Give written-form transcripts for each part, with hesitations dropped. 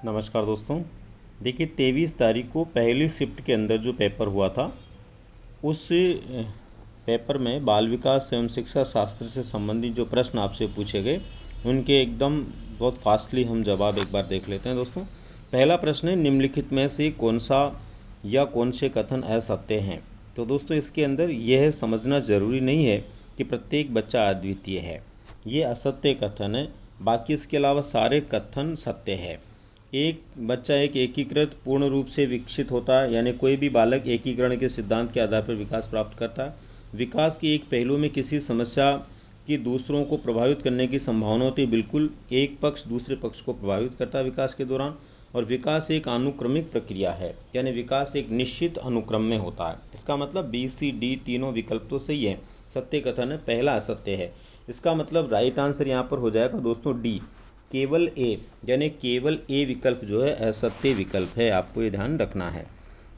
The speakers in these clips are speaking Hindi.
नमस्कार दोस्तों। देखिए 23 तारीख को पहली शिफ्ट के अंदर जो पेपर हुआ था उस पेपर में बाल विकास एवं शिक्षा शास्त्र से संबंधित जो प्रश्न आपसे पूछे गए उनके एकदम बहुत फास्टली हम जवाब एक बार देख लेते हैं दोस्तों। पहला प्रश्न है, निम्नलिखित में से कौन सा या कौन से कथन असत्य हैं। तो दोस्तों इसके अंदर यह समझना जरूरी नहीं है कि प्रत्येक बच्चा अद्वितीय है, ये असत्य कथन है। बाकी इसके अलावा सारे कथन सत्य है। एक बच्चा एक एकीकृत पूर्ण रूप से विकसित होता है, यानी कोई भी बालक एकीकरण के सिद्धांत के आधार पर विकास प्राप्त करता है। विकास के एक पहलू में किसी समस्या की दूसरों को प्रभावित करने की संभावना होती है। बिल्कुल एक पक्ष दूसरे पक्ष को प्रभावित करता है विकास के दौरान। और विकास एक अनुक्रमिक प्रक्रिया है, यानी विकास एक निश्चित अनुक्रम में होता है। इसका मतलब बी सी डी तीनों विकल्प तो सही है, सत्य कथन है, पहला असत्य है। इसका मतलब राइट आंसर यहाँ पर हो जाएगा दोस्तों डी, केवल ए, यानी केवल ए विकल्प जो है असत्य विकल्प है, आपको ये ध्यान रखना है।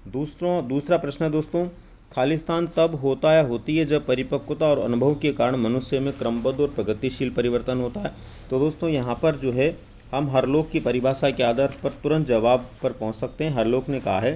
दूसरा प्रश्न है दोस्तों, खालिस्तान तब होता या होती है जब परिपक्वता और अनुभव के कारण मनुष्य में क्रमबद्ध और प्रगतिशील परिवर्तन होता है। तो दोस्तों यहाँ पर जो है हम हरलोक की परिभाषा के आधार पर तुरंत जवाब पर पहुँच सकते हैं। हरलोक ने कहा है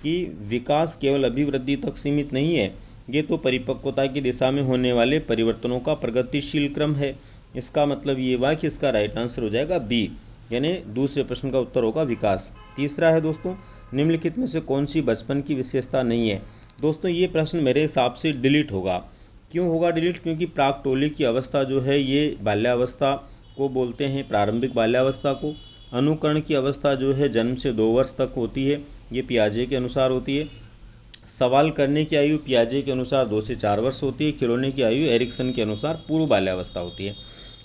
कि विकास केवल अभिवृद्धि तक सीमित नहीं है, ये तो परिपक्वता की दिशा में होने वाले परिवर्तनों का प्रगतिशील क्रम है। इसका मतलब ये हुआ कि इसका राइट आंसर हो जाएगा बी, यानी दूसरे प्रश्न का उत्तर होगा विकास। तीसरा है दोस्तों, निम्नलिखित में से कौन सी बचपन की विशेषता नहीं है। दोस्तों ये प्रश्न मेरे हिसाब से डिलीट होगा। क्यों होगा डिलीट? क्योंकि प्राक्टोली की अवस्था जो है ये बाल्यावस्था को बोलते हैं, प्रारंभिक बाल्यावस्था को। अनुकरण की अवस्था जो है जन्म से 2 वर्ष तक होती है, ये पियाजे के अनुसार होती है। सवाल करने की आयु पियाजे के अनुसार 2 से 4 वर्ष होती है। खिलौने की आयु एरिक्सन के अनुसार पूर्व बाल्यावस्था होती है।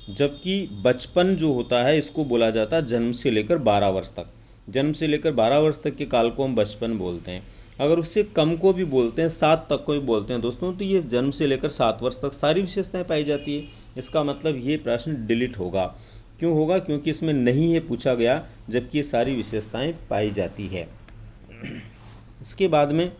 जबकि बचपन जो होता है इसको बोला जाता है जन्म से लेकर 12 वर्ष तक। जन्म से लेकर 12 वर्ष तक के काल को हम बचपन बोलते हैं। अगर उससे कम को भी बोलते हैं, 7 तक को भी बोलते हैं दोस्तों, तो ये जन्म से लेकर 7 वर्ष तक सारी विशेषताएं पाई जाती है। इसका मतलब ये प्रश्न डिलीट होगा। क्यों होगा? क्योंकि इसमें नहीं है पूछा गया, जबकि ये सारी विशेषताएं पाई जाती है। इसके बाद में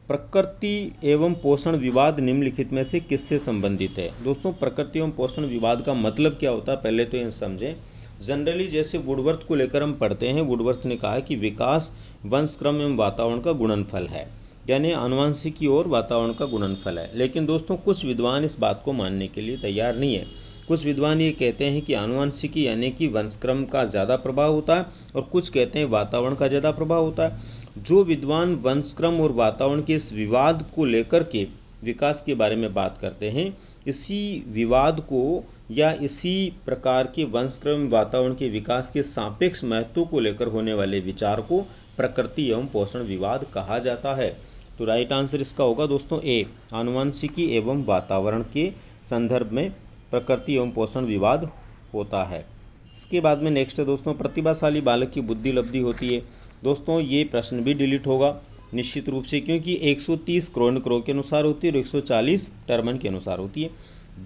प्रकृति एवं पोषण विवाद निम्नलिखित में से किससे संबंधित है। दोस्तों प्रकृति एवं पोषण विवाद का मतलब क्या होता है पहले तो ये समझें। जनरली जैसे वुडवर्थ को लेकर हम पढ़ते हैं, वुडवर्थ ने कहा है कि विकास वंशक्रम एवं वातावरण का गुणनफल है, यानी आनुवंशिकी और वातावरण का गुणनफल है। लेकिन दोस्तों कुछ विद्वान इस बात को मानने के लिए तैयार नहीं है। कुछ विद्वान ये कहते हैं कि आनुवंशिकी यानी कि वंशक्रम का ज़्यादा प्रभाव होता है, और कुछ कहते हैं वातावरण का ज़्यादा प्रभाव होता है। जो विद्वान वंशक्रम और वातावरण के इस विवाद को लेकर के विकास के बारे में बात करते हैं, इसी विवाद को या इसी प्रकार के वंशक्रम वातावरण के विकास के सापेक्ष महत्व को लेकर होने वाले विचार को प्रकृति एवं पोषण विवाद कहा जाता है। तो राइट आंसर इसका होगा दोस्तों ए, आनुवंशिकी एवं वातावरण के संदर्भ में प्रकृति एवं पोषण विवाद होता है। इसके बाद में नेक्स्ट है दोस्तों, प्रतिभाशाली बालक की बुद्धि लब्धि होती है। दोस्तों ये प्रश्न भी डिलीट होगा निश्चित रूप से, क्योंकि 130 क्रोनक्रो के अनुसार होती है और 140 टर्मन के अनुसार होती है।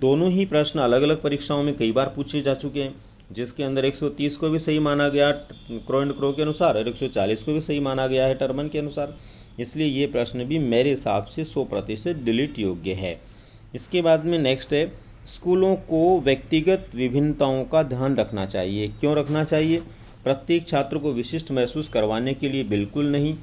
दोनों ही प्रश्न अलग अलग परीक्षाओं में कई बार पूछे जा चुके हैं, जिसके अंदर 130 को भी सही माना गया क्रोनक्रो के अनुसार और 140 को भी सही माना गया है टर्मन के अनुसार। इसलिए ये प्रश्न भी मेरे हिसाब से 100% डिलीट योग्य है। इसके बाद में नेक्स्ट है, स्कूलों को व्यक्तिगत विभिन्नताओं का ध्यान रखना चाहिए। क्यों रखना चाहिए? प्रत्येक छात्र को विशिष्ट महसूस करवाने के लिए बिल्कुल नहीं।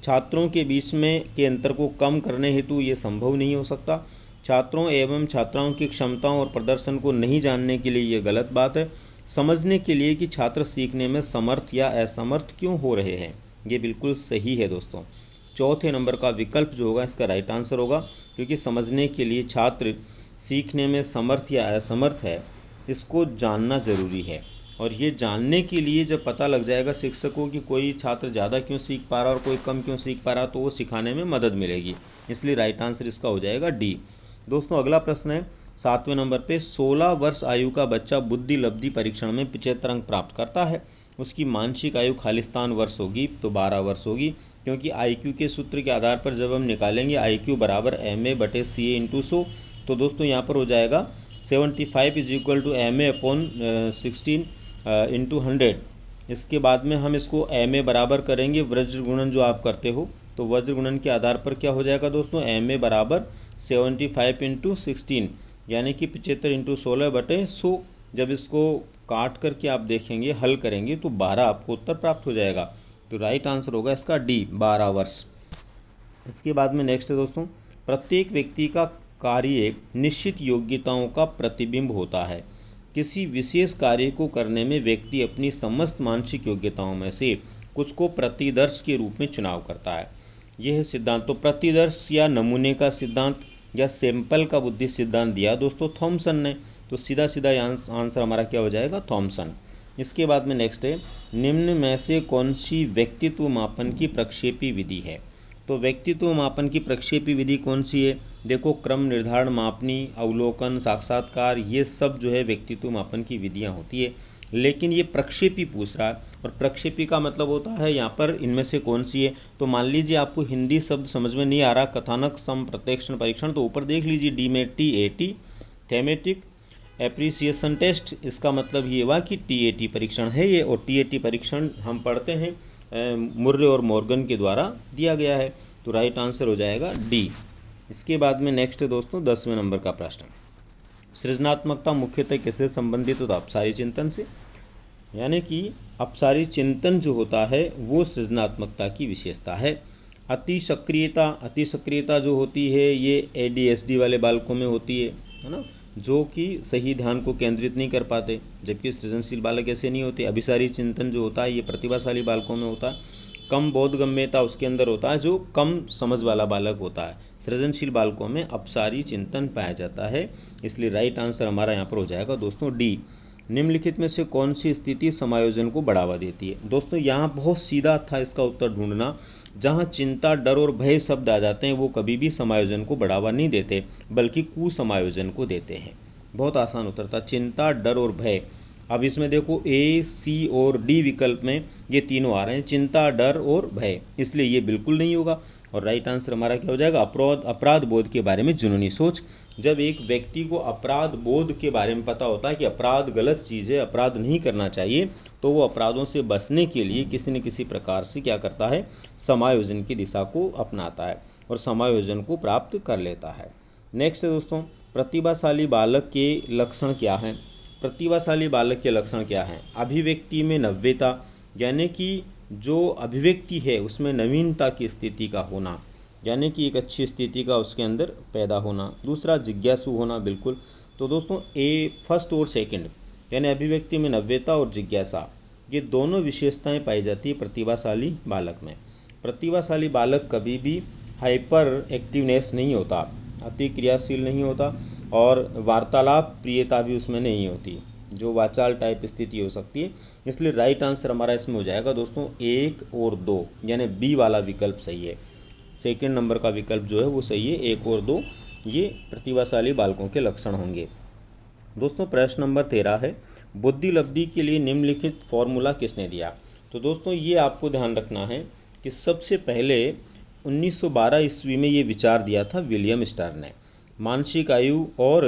छात्रों के बीच में के अंतर को कम करने हेतु ये संभव नहीं हो सकता। छात्रों एवं छात्राओं की क्षमताओं और प्रदर्शन को नहीं जानने के लिए ये गलत बात है। समझने के लिए कि छात्र सीखने में समर्थ या असमर्थ क्यों हो रहे हैं, ये बिल्कुल सही है दोस्तों। चौथे नंबर का विकल्प जो होगा इसका राइट आंसर होगा, क्योंकि समझने के लिए छात्र सीखने में समर्थ या असमर्थ है, इसको जानना जरूरी है। और ये जानने के लिए जब पता लग जाएगा शिक्षकों की कोई छात्र ज़्यादा क्यों सीख पा रहा और कोई कम क्यों सीख पा रहा, तो वो सिखाने में मदद मिलेगी। इसलिए राइट आंसर इसका हो जाएगा डी। दोस्तों अगला प्रश्न है 7वें नंबर पे, 16 वर्ष आयु का बच्चा बुद्धि लब्धि परीक्षण में 75 अंक प्राप्त करता है। उसकी मानसिक आयु खालिस्तान वर्ष होगी तो 12 वर्ष होगी, क्योंकि IQ के सूत्र के आधार पर जब हम निकालेंगे IQ बराबर MA/CA × 100, तो दोस्तों यहाँ पर हो जाएगा 75 = MA/16 × 100। इसके बाद में हम इसको MA बराबर करेंगे वज्र गुणन जो आप करते हो, तो वज्र गुणन के आधार पर क्या हो जाएगा दोस्तों, MA बराबर 75 × 16, यानी कि 75 × 16/100 जब इसको काट करके आप देखेंगे, हल करेंगे तो 12 आपको उत्तर प्राप्त हो जाएगा। तो राइट आंसर होगा इसका डी, 12 वर्ष। इसके बाद में नेक्स्ट है दोस्तों, प्रत्येक व्यक्ति का कार्य निश्चित योग्यताओं का प्रतिबिंब होता है। किसी विशेष कार्य को करने में व्यक्ति अपनी समस्त मानसिक योग्यताओं में से कुछ को प्रतिदर्श के रूप में चुनाव करता है। यह सिद्धांत, तो प्रतिदर्श या नमूने का सिद्धांत या सैंपल का बुद्धि सिद्धांत दिया दोस्तों थॉमसन ने। तो सीधा सीधा आंसर हमारा क्या हो जाएगा, थॉमसन। इसके बाद में नेक्स्ट है, निम्न में से कौन सी व्यक्तित्व मापन की प्रक्षेपी विधि है। तो व्यक्तित्व मापन की प्रक्षेपी विधि कौन सी है, देखो क्रम निर्धारण, मापनी, अवलोकन, साक्षात्कार, ये सब जो है व्यक्तित्व मापन की विधियां होती है। लेकिन ये प्रक्षेपी पूछ रहा है, और प्रक्षेपी का मतलब होता है यहाँ पर इनमें से कौन सी है। तो मान लीजिए आपको हिंदी शब्द समझ में नहीं आ रहा, कथानक, सम, प्रत्यक्षण, परीक्षण, तो ऊपर देख लीजिए डी में TAT, थेमेटिक एप्रिसिएशन टेस्ट, इसका मतलब ये हुआ कि TAT परीक्षण है ये, और TAT परीक्षण हम पढ़ते हैं मुर्रे और मॉर्गन के द्वारा दिया गया है। तो राइट आंसर हो जाएगा डी। इसके बाद में नेक्स्ट है दोस्तों 10वें नंबर का प्रश्न, सृजनात्मकता मुख्यतः किससे संबंधित होता है, अपसारी चिंतन से। यानी कि अपसारी चिंतन जो होता है वो सृजनात्मकता की विशेषता है। अति सक्रियता जो होती है ये ADHD वाले बालकों में होती है ना, जो कि सही ध्यान को केंद्रित नहीं कर पाते, जबकि सृजनशील बालक ऐसे नहीं होते। अभिसारी चिंतन जो होता है ये प्रतिभाशाली बालकों में होता है। कम बोधगम्यता उसके अंदर होता है, जो कम समझ वाला बालक होता है। सृजनशील बालकों में अपसारी चिंतन पाया जाता है। इसलिए राइट आंसर हमारा यहाँ पर हो जाएगा दोस्तों डी। निम्नलिखित में से कौन सी स्थिति समायोजन को बढ़ावा देती है। दोस्तों यहाँ बहुत सीधा था इसका उत्तर ढूंढना। जहाँ चिंता, डर और भय शब्द आ जाते हैं वो कभी भी समायोजन को बढ़ावा नहीं देते, बल्कि कुसमायोजन को देते हैं। बहुत आसान उत्तर था, चिंता, डर और भय। अब इसमें देखो A, C और D विकल्प में ये तीनों आ रहे हैं, चिंता, डर और भय, इसलिए ये बिल्कुल नहीं होगा। और राइट आंसर हमारा क्या हो जाएगा, अपराध बोध के बारे में जुनूनी सोच। जब एक व्यक्ति को अपराध बोध के बारे में पता होता है कि अपराध गलत चीज़ है, अपराध नहीं करना चाहिए, तो वो अपराधों से बचने के लिए किसी न किसी प्रकार से क्या करता है, समायोजन की दिशा को अपनाता है और समायोजन को प्राप्त कर लेता है। नेक्स्ट है दोस्तों, प्रतिभाशाली बालक के लक्षण क्या हैं। प्रतिभाशाली बालक के लक्षण क्या हैं, अभिव्यक्ति में नव्यता, यानी कि जो अभिव्यक्ति है उसमें नवीनता की स्थिति का होना, यानी कि एक अच्छी स्थिति का उसके अंदर पैदा होना। दूसरा जिज्ञासु होना, बिल्कुल। तो दोस्तों ए फर्स्ट और सेकंड, यानी अभिव्यक्ति में नव्यता और जिज्ञासा, ये दोनों विशेषताएं पाई जाती है प्रतिभाशाली बालक में। प्रतिभाशाली बालक कभी भी हाइपर एक्टिवनेस नहीं होता, अति क्रियाशील नहीं होता, और वार्तालाप प्रियता भी उसमें नहीं होती, जो वाचाल टाइप स्थिति हो सकती है। इसलिए राइट आंसर हमारा इसमें हो जाएगा दोस्तों 1 और 2, यानी बी वाला विकल्प सही है। सेकंड नंबर का विकल्प जो है वो सही है, 1 और 2 ये प्रतिभाशाली बालकों के लक्षण होंगे। दोस्तों प्रश्न नंबर 13 है, बुद्धि लब्धि के लिए निम्नलिखित फॉर्मूला किसने दिया। तो दोस्तों ये आपको ध्यान रखना है कि सबसे पहले 1912 ईस्वी में ये विचार दिया था विलियम स्टर ने, मानसिक आयु और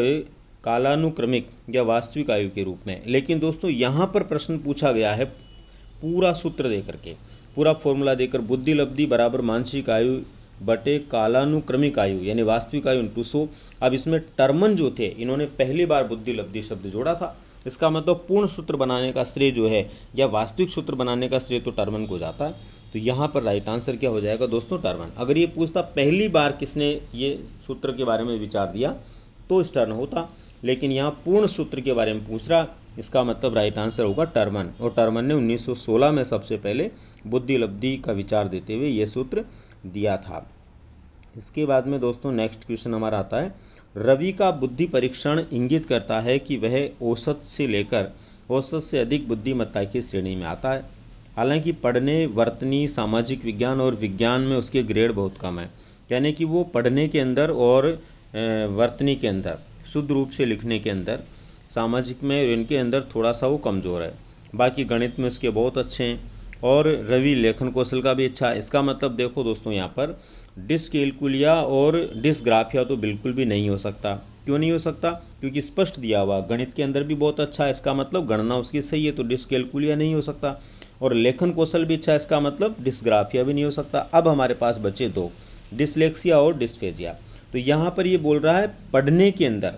कालानुक्रमिक या वास्तविक आयु के रूप में। लेकिन दोस्तों यहाँ पर प्रश्न पूछा गया है पूरा सूत्र दे करके, पूरा फॉर्मूला देकर, बुद्धि लब्धि बराबर मानसिक आयु बटे कालानुक्रमिक आयु यानी वास्तविक आयु इंटू 100। अब इसमें टर्मन जो थे इन्होंने पहली बार बुद्धि लब्धि शब्द जोड़ा था। इसका मतलब पूर्ण सूत्र बनाने का श्रेय जो है या वास्तविक सूत्र बनाने का श्रेय तो टर्मन को जाता है। तो यहाँ पर राइट आंसर क्या हो जाएगा दोस्तों, टर्मन। अगर ये पूछता पहली बार किसने ये सूत्र के बारे में विचार दिया तो स्टर्न होता, लेकिन यहाँ पूर्ण सूत्र के बारे में पूछ रहा, इसका मतलब राइट आंसर होगा टर्मन। और टर्मन ने 1916 में सबसे पहले बुद्धि लब्धि का विचार देते हुए ये सूत्र दिया था। इसके बाद में दोस्तों नेक्स्ट क्वेश्चन हमारा आता है, रवि का बुद्धि परीक्षण इंगित करता है कि वह औसत से लेकर औसत से अधिक बुद्धिमत्ता की श्रेणी में आता है। हालांकि पढ़ने, वर्तनी, सामाजिक विज्ञान और विज्ञान में उसके ग्रेड बहुत कम है, यानी कि वो पढ़ने के अंदर और वर्तनी के अंदर, शुद्ध रूप से लिखने के अंदर, सामाजिक में इनके अंदर थोड़ा सा वो कमज़ोर है। बाकी गणित में उसके बहुत अच्छे हैं, और रवि लेखन कौशल का भी अच्छा है। इसका मतलब देखो दोस्तों यहाँ पर डिसकैलकुलिया और डिसग्राफिया तो बिल्कुल भी नहीं हो सकता। क्यों नहीं हो सकता, क्योंकि स्पष्ट दिया हुआ गणित के अंदर भी बहुत अच्छा है, इसका मतलब गणना उसकी सही है, तो डिसकैलकुलिया नहीं हो सकता। और लेखन कौशल भी अच्छा है, इसका मतलब डिसग्राफिया भी नहीं हो सकता। अब हमारे पास बचे दो, डिसलेक्सिया और डिस्फेजिया। तो यहाँ पर ये बोल रहा है पढ़ने के अंदर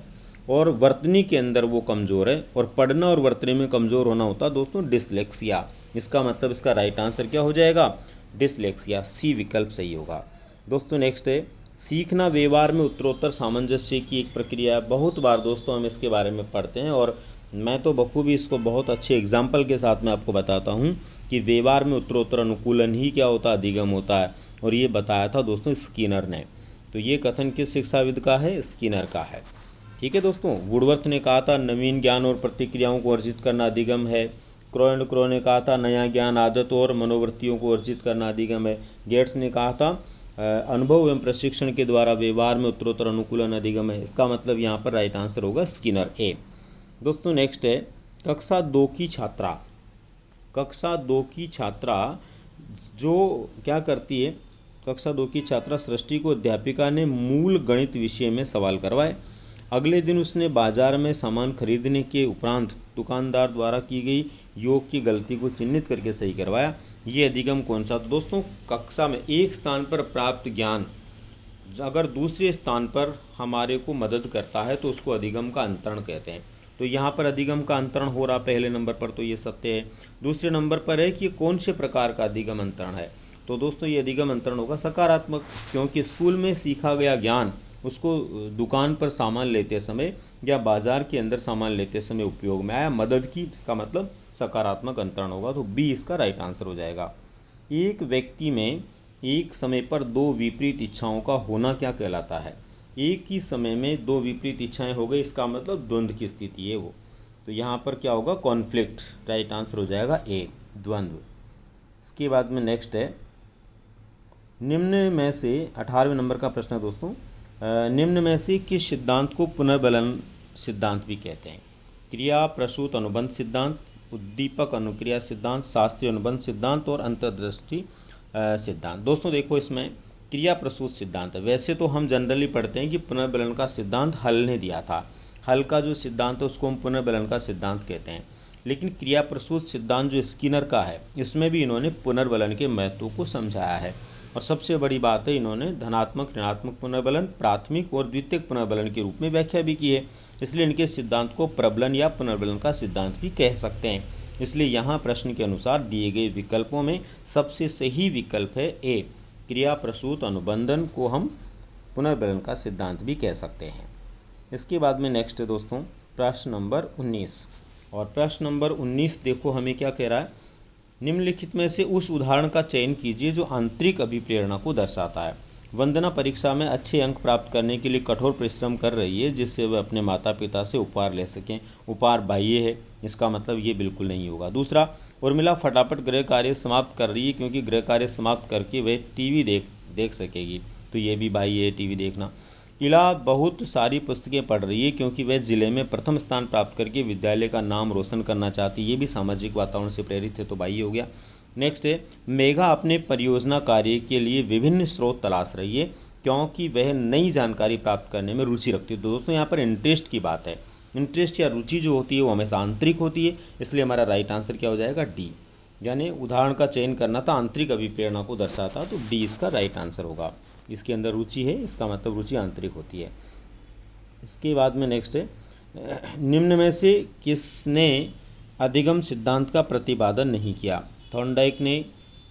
और वर्तनी के अंदर वो कमज़ोर है, और पढ़ना और वर्तनी में कमज़ोर होना होता है दोस्तों डिसलेक्सिया। इसका मतलब इसका राइट आंसर क्या हो जाएगा? डिसलेक्सिया, सी विकल्प सही होगा। दोस्तों नेक्स्ट है, सीखना व्यवहार में उत्तरोत्तर सामंजस्य की एक प्रक्रिया है। बहुत बार दोस्तों हम इसके बारे में पढ़ते हैं, और मैं तो बखूबी इसको बहुत अच्छे एग्जाम्पल के साथ मैं आपको बताता हूँ कि व्यवहार में उत्तरोत्तर अनुकूलन ही क्या होता है? अधिगम होता है। और ये बताया था दोस्तों स्किनर ने। तो ये कथन किस शिक्षाविद का है? स्किनर का है। ठीक है दोस्तों। वुडवर्थ ने कहा था नवीन ज्ञान और प्रतिक्रियाओं को अर्जित करना अधिगम है। क्रो एंड क्रो ने कहा था नया ज्ञान, आदत और मनोवृत्तियों को अर्जित करना अधिगम है। गेट्स ने कहा था अनुभव एवं प्रशिक्षण के द्वारा व्यवहार में उत्तरोत्तर अनुकूलन अधिगम है। इसका मतलब यहाँ पर राइट आंसर होगा स्किनर ए। दोस्तों नेक्स्ट है, कक्षा 2 की छात्रा। कक्षा 2 की छात्रा जो क्या करती है? कक्षा 2 की छात्रा सृष्टि को अध्यापिका ने मूल गणित विषय में सवाल करवाए। अगले दिन उसने बाजार में सामान खरीदने के उपरांत दुकानदार द्वारा की गई योग की गलती को चिन्हित करके सही करवाया। ये अधिगम कौन सा? तो दोस्तों कक्षा में एक स्थान पर प्राप्त ज्ञान अगर दूसरे स्थान पर हमारे को मदद करता है तो उसको अधिगम का अंतरण कहते हैं। तो यहाँ पर अधिगम का अंतरण हो रहा पहले नंबर पर, तो ये सत्य है। दूसरे नंबर पर है कि ये कौन से प्रकार का अधिगम अंतरण है? तो दोस्तों ये अधिगम अंतरण होगा सकारात्मक, क्योंकि स्कूल में सीखा गया ज्ञान उसको दुकान पर सामान लेते समय या बाजार के अंदर सामान लेते समय उपयोग में आया, मदद की, इसका मतलब सकारात्मक अंतरण होगा। तो बी इसका राइट आंसर हो जाएगा। एक व्यक्ति में एक समय पर दो विपरीत इच्छाओं का होना क्या कहलाता है? एक ही समय में दो विपरीत इच्छाएं हो गई, इसका मतलब द्वंद्व की स्थिति है वो। तो यहाँ पर क्या होगा? कॉन्फ्लिक्ट। राइट आंसर हो जाएगा ए, द्वंद्व। इसके बाद में नेक्स्ट है, निम्न में से 18वें नंबर का प्रश्न है दोस्तों, निम्न में से किस सिद्धांत को पुनर्बलन सिद्धांत भी कहते हैं? क्रिया प्रसूत अनुबंध सिद्धांत, उद्दीपक अनुक्रिया सिद्धांत, शास्त्रीय अनुबंध सिद्धांत और अंतर्दृष्टि सिद्धांत। दोस्तों देखो इसमें क्रिया प्रसूत सिद्धांत है। वैसे तो हम जनरली पढ़ते हैं कि पुनर्बलन का सिद्धांत हल ने दिया था, हल का जो सिद्धांत है उसको हम पुनर्बलन का सिद्धांत कहते हैं। लेकिन क्रिया प्रसूत सिद्धांत जो स्किनर का है इसमें भी इन्होंने पुनर्बलन के महत्व को समझाया है। और सबसे बड़ी बात है, इन्होंने धनात्मक ऋणात्मक पुनर्बलन, प्राथमिक और द्वितीयक पुनर्बलन के रूप में व्याख्या भी की है। इसलिए इनके सिद्धांत को प्रबलन या पुनर्बलन का सिद्धांत भी कह सकते हैं। इसलिए यहाँ प्रश्न के अनुसार दिए गए विकल्पों में सबसे सही विकल्प है ए, क्रिया प्रसूत अनुबंधन को हम पुनर्बलन का सिद्धांत भी कह सकते हैं। इसके बाद में नेक्स्ट है दोस्तों प्रश्न नंबर 19। और प्रश्न नंबर 19 देखो हमें क्या कह रहा है, निम्नलिखित में से उस उदाहरण का चयन कीजिए जो आंतरिक अभिप्रेरणा को दर्शाता है। वंदना परीक्षा में अच्छे अंक प्राप्त करने के लिए कठोर परिश्रम कर रही है जिससे वह अपने माता पिता से उपहार ले सकें। उपहार बाह्य है, इसका मतलब ये बिल्कुल नहीं होगा। दूसरा, उर्मिला फटाफट गृह कार्य समाप्त कर रही है क्योंकि गृह कार्य समाप्त करके वह टीवी देख सकेगी, तो ये भी बाह्य है टीवी देखना। इला बहुत सारी पुस्तकें पढ़ रही है क्योंकि वह जिले में प्रथम स्थान प्राप्त करके विद्यालय का नाम रोशन करना चाहती है, ये भी सामाजिक वातावरण से प्रेरित है, तो बाह्य हो गया। नेक्स्ट है, मेघा अपने परियोजना कार्य के लिए विभिन्न स्रोत तलाश रही है क्योंकि वह नई जानकारी प्राप्त करने में रुचि रखती है। तो दोस्तों यहाँ पर इंटरेस्ट की बात है, इंटरेस्ट या रुचि जो होती है वो हमेशा आंतरिक होती है, इसलिए हमारा राइट आंसर क्या हो जाएगा? डी। यानी उदाहरण का चयन करना था, आंतरिक अभिप्रेरणा को दर्शाता, तो डी इसका राइट आंसर होगा। इसके अंदर रुचि है, इसका मतलब रुचि आंतरिक होती है। इसके बाद में नेक्स्ट है, निम्न में से किसने अधिगम सिद्धांत का प्रतिपादन नहीं किया? थॉर्नडाइक ने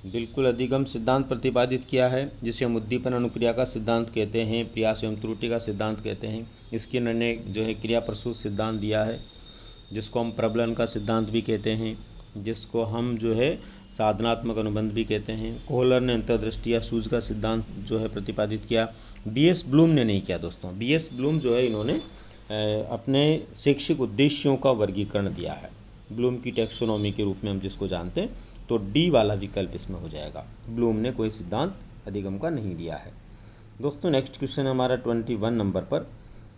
बिल्कुल अधिगम सिद्धांत प्रतिपादित किया है जिसे हम उद्दीपन अनुक्रिया का सिद्धांत कहते हैं, प्रयास एवं त्रुटि का सिद्धांत कहते हैं। स्किनर ने जो है क्रिया प्रसूत सिद्धांत दिया है जिसको हम प्रबलन का सिद्धांत भी कहते हैं, जिसको हम जो है साधनात्मक अनुबंध भी कहते हैं। कोहलर ने अंतर्दृष्टि या सूझ का सिद्धांत जो है प्रतिपादित किया। बीएस ब्लूम ने नहीं किया दोस्तों। बीएस ब्लूम जो है इन्होंने अपने शैक्षिक उद्देश्यों का वर्गीकरण दिया है, ब्लूम की टैक्सोनॉमी के रूप में हम जिसको जानते हैं, तो डी वाला विकल्प इसमें हो जाएगा। ब्लूम ने कोई सिद्धांत अधिगम का नहीं दिया है। दोस्तों नेक्स्ट क्वेश्चन है हमारा 21 नंबर पर,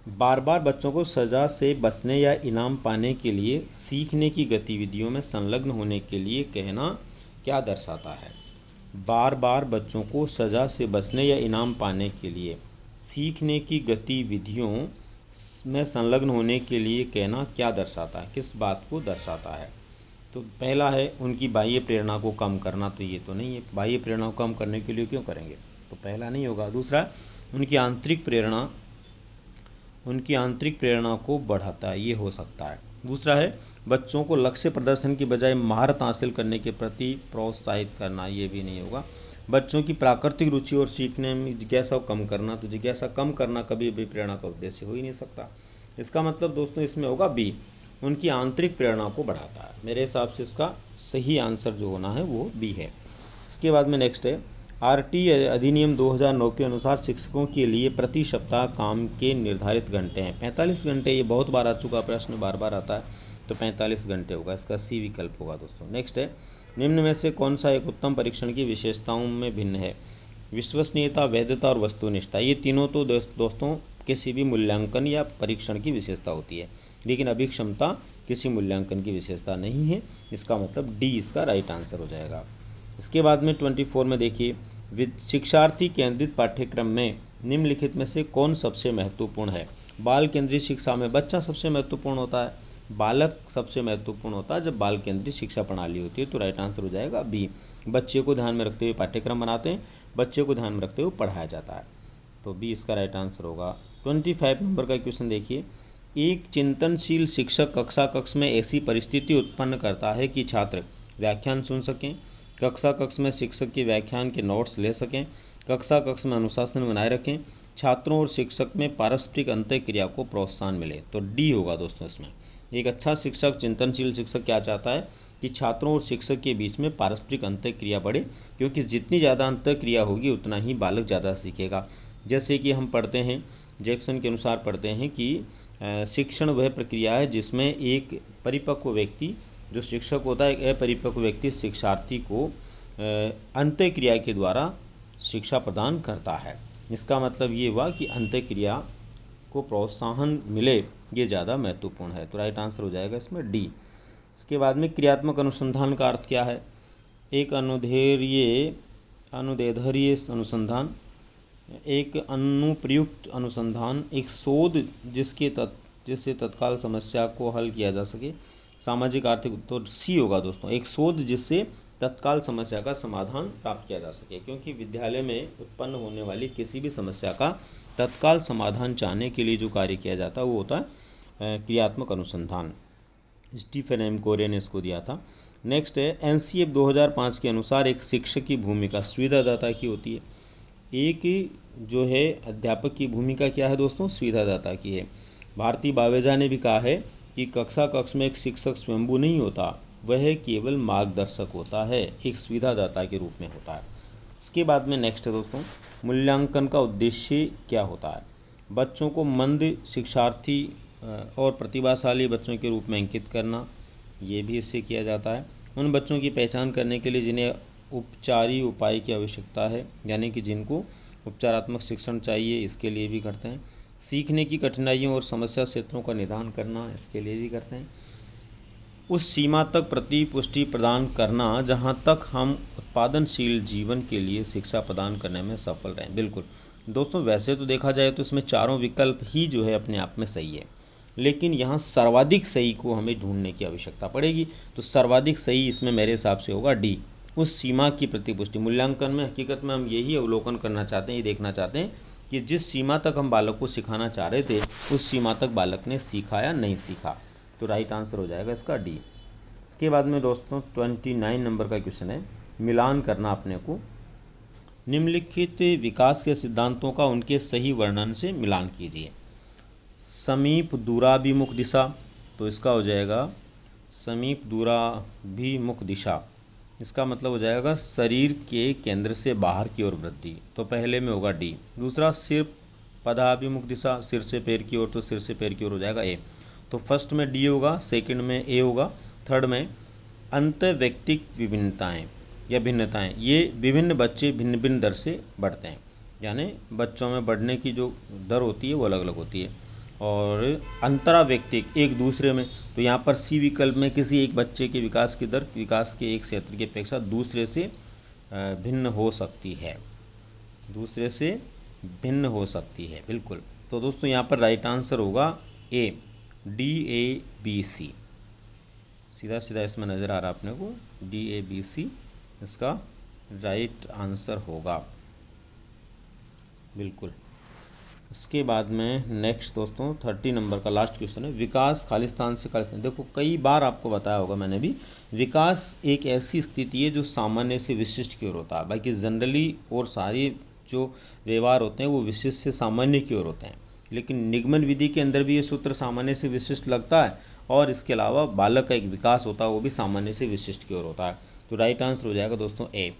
बार बार बच्चों को सज़ा से बचने या इनाम पाने के लिए सीखने की गतिविधियों में संलग्न होने के लिए कहना क्या दर्शाता है? बार बार बच्चों को सज़ा से बचने या इनाम पाने के लिए सीखने की गतिविधियों में संलग्न होने के लिए कहना क्या दर्शाता है, किस बात को दर्शाता है? तो पहला है उनकी बाह्य प्रेरणा को कम करना, तो ये तो नहीं है, बाह्य प्रेरणा को कम करने के लिए क्यों करेंगे, तो पहला नहीं होगा। दूसरा, उनकी आंतरिक प्रेरणा उनकी आंतरिक प्रेरणा को बढ़ाता है, ये हो सकता है। दूसरा है बच्चों को लक्ष्य प्रदर्शन की बजाय महारत हासिल करने के प्रति प्रोत्साहित करना, ये भी नहीं होगा। बच्चों की प्राकृतिक रुचि और सीखने में जिज्ञासा को कम करना, तो जिज्ञासा कम करना कभी भी प्रेरणा का उद्देश्य हो ही नहीं सकता। इसका मतलब दोस्तों इसमें होगा बी, उनकी आंतरिक प्रेरणा को बढ़ाता है। मेरे हिसाब से इसका सही आंसर जो होना है वो बी है। इसके बाद में नेक्स्ट है आरटी अधिनियम 2009 के अनुसार शिक्षकों के लिए प्रति सप्ताह काम के निर्धारित घंटे हैं 45 घंटे। ये बहुत बार आ चुका प्रश्न, बार बार आता है, तो 45 घंटे होगा, इसका सी विकल्प होगा दोस्तों। नेक्स्ट है निम्न में से कौन सा एक उत्तम परीक्षण की विशेषताओं में भिन्न है? विश्वसनीयता, वैधता और वस्तुनिष्ठता, ये तीनों तो दोस्तों किसी भी मूल्यांकन या परीक्षण की विशेषता होती है, लेकिन अभिक्षमता किसी मूल्यांकन की विशेषता नहीं है। इसका मतलब डी इसका राइट आंसर हो जाएगा। इसके बाद में 24 में देखिए शिक्षार्थी केंद्रित पाठ्यक्रम में निम्नलिखित में से कौन सबसे महत्वपूर्ण है? बाल केंद्रित शिक्षा में बच्चा सबसे महत्वपूर्ण होता है, बालक सबसे महत्वपूर्ण होता है जब बाल केंद्रित शिक्षा प्रणाली होती है, तो राइट आंसर हो जाएगा बी। बच्चे को ध्यान में रखते हुए पाठ्यक्रम बनाते हैं, बच्चे को ध्यान में रखते हुए पढ़ाया जाता है, तो बी इसका राइट आंसर होगा। 25 नंबर का क्वेश्चन देखिए एक चिंतनशील शिक्षक कक्ष में ऐसी परिस्थिति उत्पन्न करता है कि छात्र व्याख्यान सुन सकें, कक्ष में शिक्षक के व्याख्यान के नोट्स ले सकें, कक्ष में अनुशासन बनाए रखें, छात्रों और शिक्षक में पारस्परिक अंतःक्रिया को प्रोत्साहन मिले, तो डी होगा दोस्तों इसमें। एक अच्छा शिक्षक, चिंतनशील शिक्षक क्या चाहता है कि छात्रों और शिक्षक के बीच में पारस्परिक अंतःक्रिया बढ़े, क्योंकि जितनी ज़्यादा अंतःक्रिया होगी उतना ही बालक ज़्यादा सीखेगा। जैसे कि हम पढ़ते हैं, जैक्सन के अनुसार पढ़ते हैं कि शिक्षण वह प्रक्रिया है जिसमें एक परिपक्व व्यक्ति जो शिक्षक होता है, एक अपरिपक्व व्यक्ति शिक्षार्थी को अंतःक्रिया के द्वारा शिक्षा प्रदान करता है। इसका मतलब ये हुआ कि अंतःक्रिया को प्रोत्साहन मिले, ये ज़्यादा महत्वपूर्ण है, तो राइट आंसर हो जाएगा इसमें डी। इसके बाद में क्रियात्मक अनुसंधान का अर्थ क्या है? एक अनुदैर्ध्य अनुसंधान, एक अनुप्रयुक्त अनुसंधान, एक शोध जिससे तत्काल समस्या को हल किया जा सके, सामाजिक आर्थिक, तो सी होगा दोस्तों, एक शोध जिससे तत्काल समस्या का समाधान प्राप्त किया जा सके, क्योंकि विद्यालय में उत्पन्न होने वाली किसी भी समस्या का तत्काल समाधान चाहने के लिए जो कार्य किया जाता है वो होता है क्रियात्मक अनुसंधान। स्टीफन एम कोरे ने इसको दिया था। नेक्स्ट है एनसीएफ 2005 के अनुसार एक शिक्षक की भूमिका सुविधादाता की होती है। एक जो है अध्यापक की भूमिका क्या है दोस्तों? सुविधादाता की है। भारती बावेजा ने भी कहा है कि कक्ष में एक शिक्षक स्वयंभू नहीं होता, वह केवल मार्गदर्शक होता है, एक सुविधादाता के रूप में होता है। इसके बाद में नेक्स्ट है दोस्तों मूल्यांकन का उद्देश्य क्या होता है? बच्चों को मंद शिक्षार्थी और प्रतिभाशाली बच्चों के रूप में अंकित करना, ये भी इससे किया जाता है। उन बच्चों की पहचान करने के लिए जिन्हें उपचारी उपाय की आवश्यकता है, यानी कि जिनको उपचारात्मक शिक्षण चाहिए, इसके लिए भी करते हैं। सीखने की कठिनाइयों और समस्या क्षेत्रों का निदान करना, इसके लिए भी करते हैं। उस सीमा तक प्रतिपुष्टि प्रदान करना जहां तक हम उत्पादनशील जीवन के लिए शिक्षा प्रदान करने में सफल रहें। बिल्कुल दोस्तों, वैसे तो देखा जाए तो इसमें चारों विकल्प ही जो है अपने आप में सही है, लेकिन यहाँ सर्वाधिक सही को हमें ढूंढने की आवश्यकता पड़ेगी। तो सर्वाधिक सही इसमें मेरे हिसाब से होगा डी, उस सीमा की प्रतिपुष्टि। मूल्यांकन में हकीकत में हम यही अवलोकन करना चाहते हैं, ये देखना चाहते हैं कि जिस सीमा तक हम बालक को सिखाना चाह रहे थे उस सीमा तक बालक ने सीखा या नहीं सीखा, तो राइट आंसर हो जाएगा इसका डी। इसके बाद में दोस्तों 29 नंबर का क्वेश्चन है मिलान करना अपने को। निम्नलिखित विकास के सिद्धांतों का उनके सही वर्णन से मिलान कीजिए। समीप दूराभिमुख दिशा, तो इसका हो जाएगा समीप दूराभिमुख दिशा, इसका मतलब हो जाएगा शरीर के केंद्र से बाहर की ओर वृद्धि, तो पहले में होगा डी। दूसरा सिर पदाभिमुख दिशा, सिर से पैर की ओर, तो सिर से पैर की ओर हो जाएगा ए। तो फर्स्ट में डी होगा, सेकंड में ए होगा, थर्ड में अंतर्वैयक्तिक विभिन्नताएं या भिन्नताएं, ये विभिन्न बच्चे भिन्न भिन्न दर से बढ़ते हैं, यानी बच्चों में बढ़ने की जो दर होती है वो अलग अलग होती है। और अंतरावैयक्तिक एक दूसरे में, तो यहाँ पर सी विकल्प में किसी एक बच्चे के विकास की दर विकास के एक क्षेत्र की अपेक्षा दूसरे से भिन्न हो सकती है, दूसरे से भिन्न हो सकती है। बिल्कुल, तो दोस्तों यहाँ पर राइट आंसर होगा ए, डी ए बी सी, सीधा सीधा इसमें नज़र आ रहा है अपने को, डी ए बी सी इसका राइट आंसर होगा। बिल्कुल। इसके बाद में नेक्स्ट दोस्तों 30 नंबर का लास्ट क्वेश्चन है, विकास खालिस्तान से खालिस्तान। देखो कई बार आपको बताया होगा मैंने भी, विकास एक ऐसी स्थिति है जो सामान्य से विशिष्ट की ओर होता है। बाकी जनरली और सारे जो व्यवहार होते हैं वो विशिष्ट से सामान्य की ओर होते हैं, लेकिन निगमन विधि के अंदर भी ये सूत्र सामान्य से विशिष्ट लगता है, और इसके अलावा बालक का एक विकास होता है वो भी सामान्य से विशिष्ट की ओर होता है। तो राइट आंसर हो जाएगा दोस्तों ए,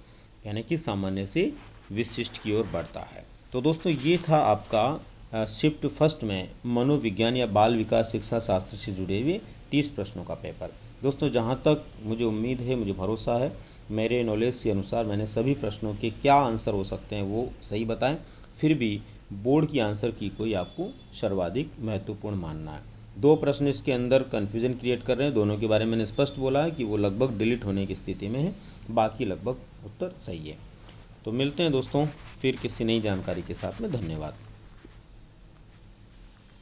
यानी कि सामान्य से विशिष्ट की ओर बढ़ता है। तो दोस्तों ये था आपका शिफ्ट फर्स्ट में मनोविज्ञान या बाल विकास शिक्षा शास्त्र से जुड़े हुए 30 प्रश्नों का पेपर। दोस्तों जहाँ तक मुझे उम्मीद है, मुझे भरोसा है, मेरे नॉलेज के अनुसार मैंने सभी प्रश्नों के क्या आंसर हो सकते हैं वो सही बताएं। फिर भी बोर्ड की आंसर की कोई आपको सर्वाधिक महत्वपूर्ण मानना है। 2 प्रश्न इसके अंदर कन्फ्यूजन क्रिएट कर रहे हैं, दोनों के बारे में मैंने स्पष्ट बोला है कि वो लगभग डिलीट होने की स्थिति में है, बाकी लगभग उत्तर सही है। तो मिलते हैं दोस्तों फिर किसी नई जानकारी के साथ में। धन्यवाद।